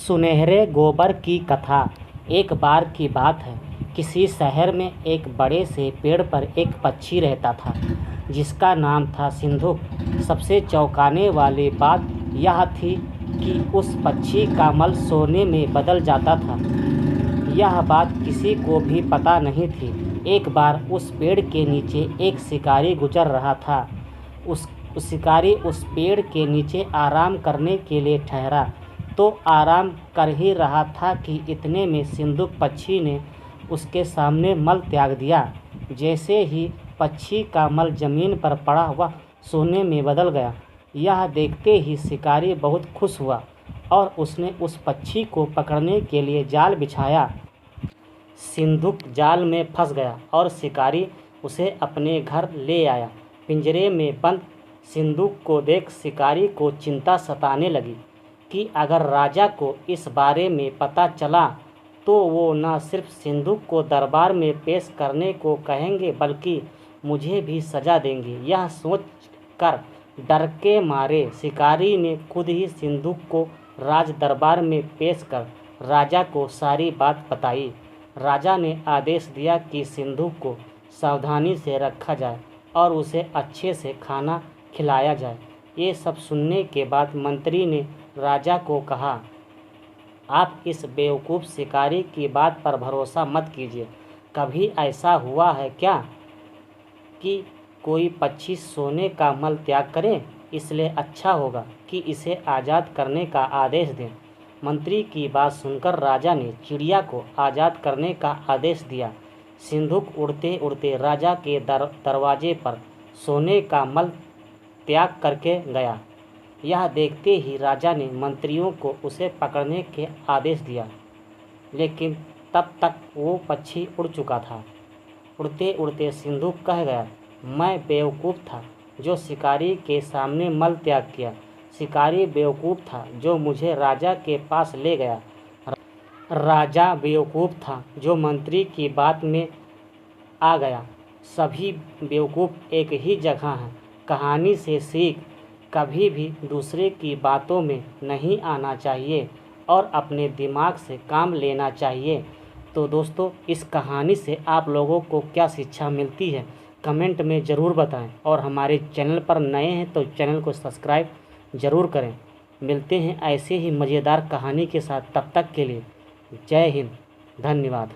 सुनहरे गोबर की कथा। एक बार की बात है, किसी शहर में एक बड़े से पेड़ पर एक पक्षी रहता था जिसका नाम था सिंधुक। सबसे चौंकाने वाली बात यह थी कि उस पक्षी का मल सोने में बदल जाता था। यह बात किसी को भी पता नहीं थी। एक बार उस पेड़ के नीचे एक शिकारी गुजर रहा था। उस शिकारी उस पेड़ के नीचे आराम करने के लिए ठहरा तो आराम कर ही रहा था कि इतने में सिंधुक पक्षी ने उसके सामने मल त्याग दिया। जैसे ही पक्षी का मल जमीन पर पड़ा वह सोने में बदल गया। यह देखते ही शिकारी बहुत खुश हुआ और उसने उस पक्षी को पकड़ने के लिए जाल बिछाया। सिंधुक जाल में फंस गया और शिकारी उसे अपने घर ले आया। पिंजरे में बंद सिंधुक को देख शिकारी को चिंता सताने लगी कि अगर राजा को इस बारे में पता चला तो वो न सिर्फ सिंधुक को दरबार में पेश करने को कहेंगे बल्कि मुझे भी सजा देंगे। यह सोचकर डर के मारे शिकारी ने खुद ही सिंधुक को राज दरबार में पेश कर राजा को सारी बात बताई। राजा ने आदेश दिया कि सिंधुक को सावधानी से रखा जाए और उसे अच्छे से खाना खिलाया जाए। ये सब सुनने के बाद मंत्री ने राजा को कहा, आप इस बेवकूफ़ शिकारी की बात पर भरोसा मत कीजिए। कभी ऐसा हुआ है क्या कि कोई पक्षी सोने का मल त्याग करे? इसलिए अच्छा होगा कि इसे आज़ाद करने का आदेश दें। मंत्री की बात सुनकर राजा ने चिड़िया को आज़ाद करने का आदेश दिया। सिंधुक उड़ते उड़ते राजा के दरवाजे पर सोने का मल त्याग करके गया। यह देखते ही राजा ने मंत्रियों को उसे पकड़ने के आदेश दिया, लेकिन तब तक वो पक्षी उड़ चुका था। उड़ते उड़ते सिंधुक कह गया, मैं बेवकूफ़ था जो शिकारी के सामने मल त्याग किया। शिकारी बेवकूफ़ था जो मुझे राजा के पास ले गया। राजा बेवकूफ़ था जो मंत्री की बात में आ गया। सभी बेवकूफ़ एक ही जगह हैं। कहानी से सीख, कभी भी दूसरे की बातों में नहीं आना चाहिए और अपने दिमाग से काम लेना चाहिए। तो दोस्तों, इस कहानी से आप लोगों को क्या शिक्षा मिलती है कमेंट में ज़रूर बताएं और हमारे चैनल पर नए हैं तो चैनल को सब्सक्राइब ज़रूर करें। मिलते हैं ऐसे ही मज़ेदार कहानी के साथ, तब तक के लिए जय हिंद, धन्यवाद।